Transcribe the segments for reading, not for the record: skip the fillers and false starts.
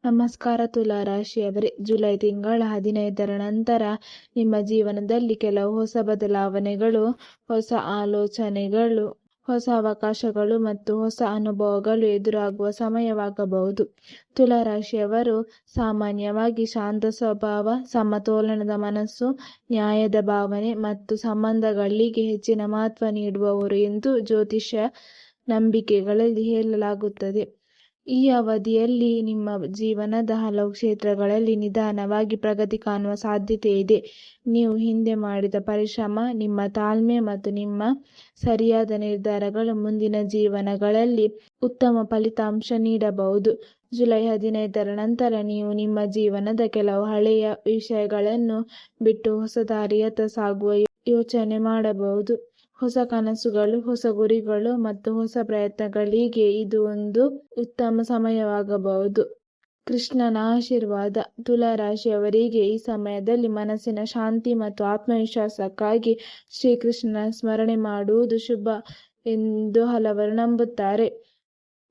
ನಮಸ್ಕಾರ ತುಲಾ ರಾಶಿಯವರೇ, ಜುಲೈ ತಿಂಗಳ 15ರ ನಂತರ ನಿಮ್ಮ ಜೀವನದಲ್ಲಿ ಕೆಲವು ಹೊಸ ಬದಲಾವಣೆಗಳು, ಹೊಸ ಆಲೋಚನೆಗಳು, ಹೊಸ ಅವಕಾಶಗಳು ಮತ್ತು ಹೊಸ ಅನುಭವಗಳು ಎದುರಾಗುವ ಸಮಯವಾಗಬಹುದು. ತುಲಾ ರಾಶಿಯವರು ಸಾಮಾನ್ಯವಾಗಿ ಶಾಂತ ಸ್ವಭಾವ, ಸಮತೋಲನದ ಮನಸ್ಸು, ನ್ಯಾಯದ ಭಾವನೆ ಮತ್ತು ಸಂಬಂಧಗಳಿಗೆ ಹೆಚ್ಚಿನ ಮಹತ್ವ ನೀಡುವವರು ಎಂದು ಜ್ಯೋತಿಷ್ಯ ನಂಬಿಕೆಗಳಲ್ಲಿ ಹೇಳಲಾಗುತ್ತದೆ. ಈ ಅವಧಿಯಲ್ಲಿ ನಿಮ್ಮ ಜೀವನದ ಹಲವು ಕ್ಷೇತ್ರಗಳಲ್ಲಿ ನಿಧಾನವಾಗಿ ಪ್ರಗತಿ ಕಾಣುವ ಸಾಧ್ಯತೆ ಇದೆ. ನೀವು ಹಿಂದೆ ಮಾಡಿದ ಪರಿಶ್ರಮ, ನಿಮ್ಮ ತಾಳ್ಮೆ ಮತ್ತು ನಿಮ್ಮ ಸರಿಯಾದ ನಿರ್ಧಾರಗಳು ಮುಂದಿನ ಜೀವನಗಳಲ್ಲಿ ಉತ್ತಮ ಫಲಿತಾಂಶ ನೀಡಬಹುದು. ಜುಲೈ 15ರ ನಂತರ ನೀವು ನಿಮ್ಮ ಜೀವನದ ಕೆಲವು ಹಳೆಯ ವಿಷಯಗಳನ್ನು ಬಿಟ್ಟು ಹೊಸ ದಾರಿಯತ್ತ ಸಾಗುವ ಯೋಚನೆ ಮಾಡಬಹುದು. ಹೊಸ ಕನಸುಗಳು, ಹೊಸ ಗುರಿಗಳು ಮತ್ತು ಹೊಸ ಪ್ರಯತ್ನಗಳಿಗೆ ಇದು ಒಂದು ಉತ್ತಮ ಸಮಯವಾಗಬಹುದು. ಕೃಷ್ಣನ ಆಶೀರ್ವಾದ. ತುಲಾ ರಾಶಿಯವರಿಗೆ ಈ ಸಮಯದಲ್ಲಿ ಮನಸ್ಸಿನ ಶಾಂತಿ ಮತ್ತು ಆತ್ಮವಿಶ್ವಾಸಕ್ಕಾಗಿ ಶ್ರೀಕೃಷ್ಣನ ಸ್ಮರಣೆ ಮಾಡುವುದು ಶುಭ ಎಂದು ಹಲವರು ನಂಬುತ್ತಾರೆ.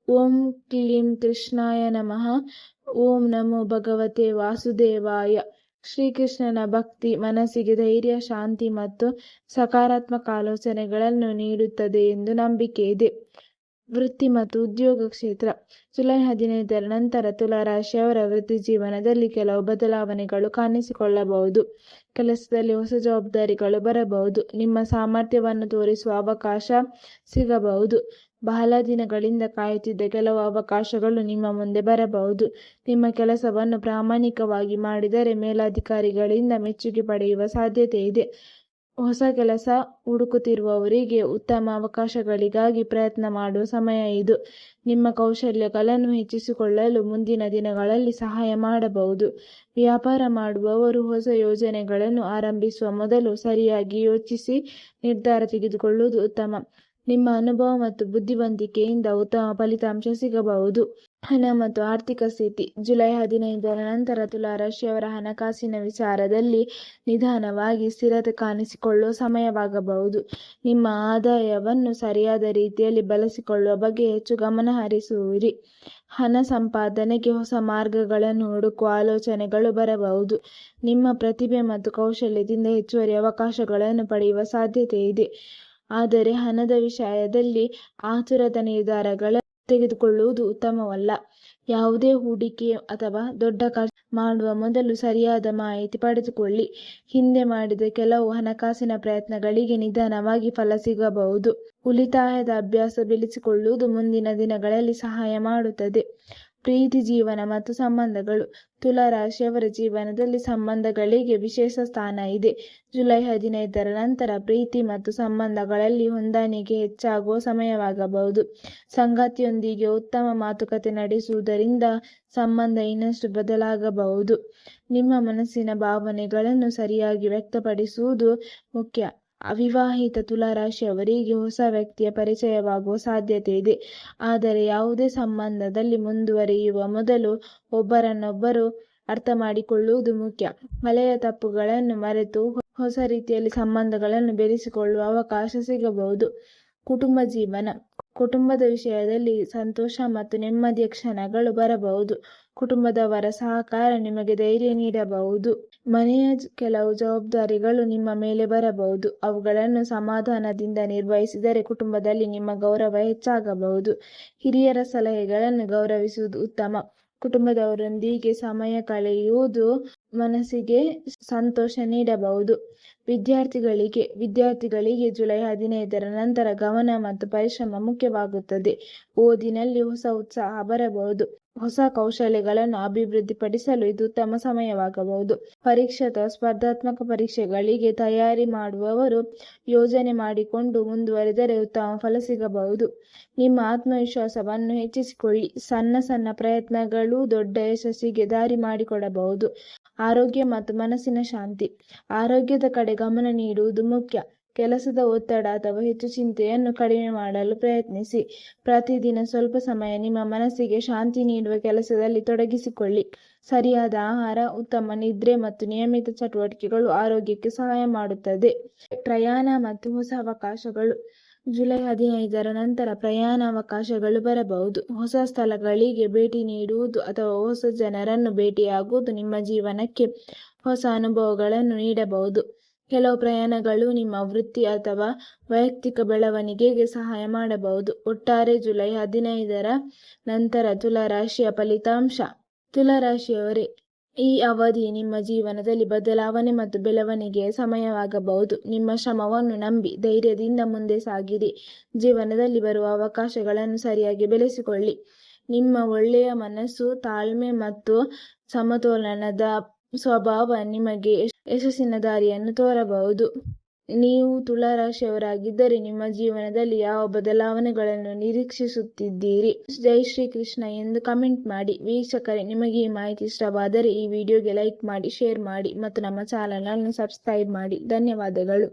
ಓಂ ಕ್ಲೀಂ ಕೃಷ್ಣಾಯ ನಮಃ. ಓಂ ನಮೋ ಭಗವತೆ ವಾಸುದೇವಾಯ. ಶ್ರೀಕೃಷ್ಣನ ಭಕ್ತಿ ಮನಸ್ಸಿಗೆ ಧೈರ್ಯ, ಶಾಂತಿ ಮತ್ತು ಸಕಾರಾತ್ಮಕ ಆಲೋಚನೆಗಳನ್ನು ನೀಡುತ್ತದೆ ಎಂದು ನಂಬಿಕೆ ಇದೆ. ವೃತ್ತಿ ಮತ್ತು ಉದ್ಯೋಗ ಕ್ಷೇತ್ರ. ಜುಲೈ 15ರ ನಂತರ ತುಲಾ ರಾಶಿಯವರ ವೃತ್ತಿ ಜೀವನದಲ್ಲಿ ಕೆಲವು ಬದಲಾವಣೆಗಳು ಕಾಣಿಸಿಕೊಳ್ಳಬಹುದು. ಕೆಲಸದಲ್ಲಿ ಹೊಸ ಜವಾಬ್ದಾರಿಗಳು ಬರಬಹುದು. ನಿಮ್ಮ ಸಾಮರ್ಥ್ಯವನ್ನು ತೋರಿಸುವ ಅವಕಾಶ ಸಿಗಬಹುದು. ಬಹಳ ದಿನಗಳಿಂದ ಕಾಯುತ್ತಿದ್ದ ಕೆಲವು ಅವಕಾಶಗಳು ನಿಮ್ಮ ಮುಂದೆ ಬರಬಹುದು. ನಿಮ್ಮ ಕೆಲಸವನ್ನು ಪ್ರಾಮಾಣಿಕವಾಗಿ ಮಾಡಿದರೆ ಮೇಲಧಿಕಾರಿಗಳಿಂದ ಮೆಚ್ಚುಗೆ ಪಡೆಯುವ ಸಾಧ್ಯತೆ ಇದೆ. ಹೊಸ ಕೆಲಸ ಹುಡುಕುತ್ತಿರುವವರಿಗೆ ಉತ್ತಮ ಅವಕಾಶಗಳಿಗಾಗಿ ಪ್ರಯತ್ನ ಮಾಡುವ ಸಮಯ ಇದು. ನಿಮ್ಮ ಕೌಶಲ್ಯಗಳನ್ನು ಹೆಚ್ಚಿಸಿಕೊಳ್ಳಲು ಮುಂದಿನ ದಿನಗಳಲ್ಲಿ ಸಹಾಯ ಮಾಡಬಹುದು. ವ್ಯಾಪಾರ ಮಾಡುವವರು ಹೊಸ ಯೋಜನೆಗಳನ್ನು ಆರಂಭಿಸುವ ಮೊದಲು ಸರಿಯಾಗಿ ಯೋಚಿಸಿ ನಿರ್ಧಾರ ತೆಗೆದುಕೊಳ್ಳುವುದು ಉತ್ತಮ. ನಿಮ್ಮ ಅನುಭವ ಮತ್ತು ಬುದ್ಧಿವಂತಿಕೆಯಿಂದ ಉತ್ತಮ ಫಲಿತಾಂಶ ಸಿಗಬಹುದು. ಹಣ ಮತ್ತು ಆರ್ಥಿಕ ಸ್ಥಿತಿ. ಜುಲೈ 15ರ ನಂತರ ತುಲಾ ರಾಶಿಯವರ ಹಣಕಾಸಿನ ವಿಚಾರದಲ್ಲಿ ನಿಧಾನವಾಗಿ ಸ್ಥಿರತೆ ಕಾಣಿಸಿಕೊಳ್ಳುವ ಸಮಯವಾಗಬಹುದು. ನಿಮ್ಮ ಆದಾಯವನ್ನು ಸರಿಯಾದ ರೀತಿಯಲ್ಲಿ ಬಳಸಿಕೊಳ್ಳುವ ಬಗ್ಗೆ ಹೆಚ್ಚು ಗಮನ ಹರಿಸುವಿರಿ. ಹಣ ಸಂಪಾದನೆಗೆ ಹೊಸ ಮಾರ್ಗಗಳನ್ನು ಹುಡುಕುವ ಆಲೋಚನೆಗಳು ಬರಬಹುದು. ನಿಮ್ಮ ಪ್ರತಿಭೆ ಮತ್ತು ಕೌಶಲ್ಯದಿಂದ ಹೆಚ್ಚುವರಿ ಅವಕಾಶಗಳನ್ನು ಪಡೆಯುವ ಸಾಧ್ಯತೆ ಇದೆ. ಆದರೆ ಹಣದ ವಿಷಯದಲ್ಲಿ ಆತುರದ ನಿರ್ಧಾರಗಳನ್ನು ತೆಗೆದುಕೊಳ್ಳುವುದು ಉತ್ತಮವಲ್ಲ. ಯಾವುದೇ ಹೂಡಿಕೆ ಅಥವಾ ದೊಡ್ಡ ಖರ್ಚು ಮಾಡುವ ಮೊದಲು ಸರಿಯಾದ ಮಾಹಿತಿ ಪಡೆದುಕೊಳ್ಳಿ. ಹಿಂದೆ ಮಾಡಿದ ಕೆಲವು ಹಣಕಾಸಿನ ಪ್ರಯತ್ನಗಳಿಗೆ ನಿಧಾನವಾಗಿ ಫಲ ಸಿಗಬಹುದು. ಉಳಿತಾಯದ ಅಭ್ಯಾಸ ಬೆಳೆಸಿಕೊಳ್ಳುವುದು ಮುಂದಿನ ದಿನಗಳಲ್ಲಿ ಸಹಾಯ ಮಾಡುತ್ತದೆ. ಪ್ರೀತಿ ಜೀವನ ಮತ್ತು ಸಂಬಂಧಗಳು. ತುಲಾ ರಾಶಿಯವರ ಜೀವನದಲ್ಲಿ ಸಂಬಂಧಗಳಿಗೆ ವಿಶೇಷ ಸ್ಥಾನ ಇದೆ. ಜುಲೈ 15ರ ನಂತರ ಪ್ರೀತಿ ಮತ್ತು ಸಂಬಂಧಗಳಲ್ಲಿ ಹೊಂದಾಣಿಕೆ ಹೆಚ್ಚಾಗುವ ಸಮಯವಾಗಬಹುದು. ಸಂಗಾತಿಯೊಂದಿಗೆ ಉತ್ತಮ ಮಾತುಕತೆ ನಡೆಸುವುದರಿಂದ ಸಂಬಂಧ ಇನ್ನಷ್ಟು ಬದಲಾಗಬಹುದು. ನಿಮ್ಮ ಮನಸ್ಸಿನ ಭಾವನೆಗಳನ್ನು ಸರಿಯಾಗಿ ವ್ಯಕ್ತಪಡಿಸುವುದು ಮುಖ್ಯ. ಅವಿವಾಹಿತ ತುಲಾ ರಾಶಿಯವರಿಗೆ ಹೊಸ ವ್ಯಕ್ತಿಯ ಪರಿಚಯವಾಗುವ ಸಾಧ್ಯತೆ ಇದೆ. ಆದರೆ ಯಾವುದೇ ಸಂಬಂಧದಲ್ಲಿ ಮುಂದುವರಿಯುವ ಮೊದಲು ಒಬ್ಬರನ್ನೊಬ್ಬರು ಅರ್ಥ ಮಾಡಿಕೊಳ್ಳುವುದು ಮುಖ್ಯ. ಹಳೆಯ ತಪ್ಪುಗಳನ್ನು ಮರೆತು ಹೊಸ ರೀತಿಯಲ್ಲಿ ಸಂಬಂಧಗಳನ್ನು ಬೆಳೆಸಿಕೊಳ್ಳುವ ಅವಕಾಶ ಸಿಗಬಹುದು. ಕುಟುಂಬ ಜೀವನ. ಕುಟುಂಬದ ವಿಷಯದಲ್ಲಿ ಸಂತೋಷ ಮತ್ತು ನೆಮ್ಮದಿಯ ಕ್ಷಣಗಳು ಬರಬಹುದು. ಕುಟುಂಬದವರ ಸಹಕಾರ ನಿಮಗೆ ಧೈರ್ಯ ನೀಡಬಹುದು. ಮನೆಯ ಕೆಲವು ಜವಾಬ್ದಾರಿಗಳು ನಿಮ್ಮ ಮೇಲೆ ಬರಬಹುದು. ಅವುಗಳನ್ನು ಸಮಾಧಾನದಿಂದ ನಿರ್ವಹಿಸಿದರೆ ಕುಟುಂಬದಲ್ಲಿ ನಿಮ್ಮ ಗೌರವ ಹೆಚ್ಚಾಗಬಹುದು. ಹಿರಿಯರ ಸಲಹೆಗಳನ್ನು ಗೌರವಿಸುವುದು ಉತ್ತಮ. ಕುಟುಂಬದವರೊಂದಿಗೆ ಸಮಯ ಕಳೆಯುವುದು ಮನಸ್ಸಿಗೆ ಸಂತೋಷ ನೀಡಬಹುದು. ವಿದ್ಯಾರ್ಥಿಗಳಿಗೆ ಜುಲೈ 15ರ ನಂತರ ಗಮನ ಮತ್ತು ಪರಿಶ್ರಮ ಮುಖ್ಯವಾಗುತ್ತದೆ. ಓದಿನಲ್ಲಿ ಹೊಸ ಉತ್ಸಾಹ ಬರಬಹುದು. ಹೊಸ ಕೌಶಲ್ಯಗಳನ್ನು ಅಭಿವೃದ್ಧಿಪಡಿಸಲು ಇದು ಉತ್ತಮ ಸಮಯವಾಗಬಹುದು. ಪರೀಕ್ಷೆ ಅಥವಾ ಸ್ಪರ್ಧಾತ್ಮಕ ಪರೀಕ್ಷೆಗಳಿಗೆ ತಯಾರಿ ಮಾಡುವವರು ಯೋಜನೆ ಮಾಡಿಕೊಂಡು ಮುಂದುವರೆದರೆ ಉತ್ತಮ ಫಲ ಸಿಗಬಹುದು. ನಿಮ್ಮ ಆತ್ಮವಿಶ್ವಾಸವನ್ನು ಹೆಚ್ಚಿಸಿಕೊಳ್ಳಿ. ಸಣ್ಣ ಸಣ್ಣ ಪ್ರಯತ್ನಗಳು ದೊಡ್ಡ ಯಶಸ್ಸಿಗೆ ದಾರಿ ಮಾಡಿಕೊಡಬಹುದು. ಆರೋಗ್ಯ ಮತ್ತು ಮನಸ್ಸಿನ ಶಾಂತಿ. ಆರೋಗ್ಯದ ಕಡೆ ಗಮನ ನೀಡುವುದು ಮುಖ್ಯ. ಕೆಲಸದ ಒತ್ತಡ ಅಥವಾ ಹೆಚ್ಚು ಚಿಂತೆಯನ್ನು ಕಡಿಮೆ ಮಾಡಲು ಪ್ರಯತ್ನಿಸಿ. ಪ್ರತಿದಿನ ಸ್ವಲ್ಪ ಸಮಯ ನಿಮ್ಮ ಮನಸ್ಸಿಗೆ ಶಾಂತಿ ನೀಡುವ ಕೆಲಸದಲ್ಲಿ ತೊಡಗಿಸಿಕೊಳ್ಳಿ. ಸರಿಯಾದ ಆಹಾರ, ಉತ್ತಮ ನಿದ್ರೆ ಮತ್ತು ನಿಯಮಿತ ಚಟುವಟಿಕೆಗಳು ಆರೋಗ್ಯಕ್ಕೆ ಸಹಾಯ ಮಾಡುತ್ತದೆ. ಪ್ರಯಾಣ ಮತ್ತು ಹೊಸ ಅವಕಾಶಗಳು. ಜುಲೈ 15ರ ನಂತರ ಪ್ರಯಾಣ ಅವಕಾಶಗಳು ಬರಬಹುದು. ಹೊಸ ಸ್ಥಳಗಳಿಗೆ ಭೇಟಿ ನೀಡುವುದು ಅಥವಾ ಹೊಸ ಜನರನ್ನು ಭೇಟಿಯಾಗುವುದು ನಿಮ್ಮ ಜೀವನಕ್ಕೆ ಹೊಸ ಅನುಭವಗಳನ್ನು ನೀಡಬಹುದು. ಕೆಲವು ಪ್ರಯಾಣಗಳು ನಿಮ್ಮ ವೃತ್ತಿ ಅಥವಾ ವೈಯಕ್ತಿಕ ಬೆಳವಣಿಗೆಗೆ ಸಹಾಯ ಮಾಡಬಹುದು. ಒಟ್ಟಾರೆ ಜುಲೈ 15ರ ನಂತರ ತುಲಾ ರಾಶಿಯ ಫಲಿತಾಂಶ. ತುಲಾ ರಾಶಿಯವರೇ, ಈ ಅವಧಿ ನಿಮ್ಮ ಜೀವನದಲ್ಲಿ ಬದಲಾವಣೆ ಮತ್ತು ಬೆಳವಣಿಗೆಯ ಸಮಯವಾಗಬಹುದು. ನಿಮ್ಮ ಶ್ರಮವನ್ನು ನಂಬಿ ಧೈರ್ಯದಿಂದ ಮುಂದೆ ಸಾಗಿರಿ. ಜೀವನದಲ್ಲಿ ಬರುವ ಅವಕಾಶಗಳನ್ನು ಸರಿಯಾಗಿ ಬೆಳೆಸಿಕೊಳ್ಳಿ. ನಿಮ್ಮ ಒಳ್ಳೆಯ ಮನಸ್ಸು, ತಾಳ್ಮೆ ಮತ್ತು ಸಮತೋಲನದ ಸ್ವಭಾವ ನಿಮಗೆ ಯಶಸ್ಸಿನ ದಾರಿಯನ್ನು ತೋರಬಹುದು. ನೀವು ತುಲಾ ರಾಶಿಯವರಾಗಿದ್ದರೆ ನಿಮ್ಮ ಜೀವನದಲ್ಲಿ ಯಾವ ಬದಲಾವಣೆಗಳನ್ನು ನಿರೀಕ್ಷಿಸುತ್ತಿದ್ದೀರಿ? ಜೈ ಶ್ರೀ ಕೃಷ್ಣ ಎಂದು ಕಮೆಂಟ್ ಮಾಡಿ. ವೀಕ್ಷಕರೇ, ನಿಮಗೆ ಈ ಮಾಹಿತಿ ಇಷ್ಟವಾದರೆ ಈ ವಿಡಿಯೋಗೆ ಲೈಕ್ ಮಾಡಿ, ಶೇರ್ ಮಾಡಿ ಮತ್ತು ನಮ್ಮ ಚಾನಲ್ ಅನ್ನು ಸಬ್ಸ್ಕ್ರೈಬ್ ಮಾಡಿ. ಧನ್ಯವಾದಗಳು.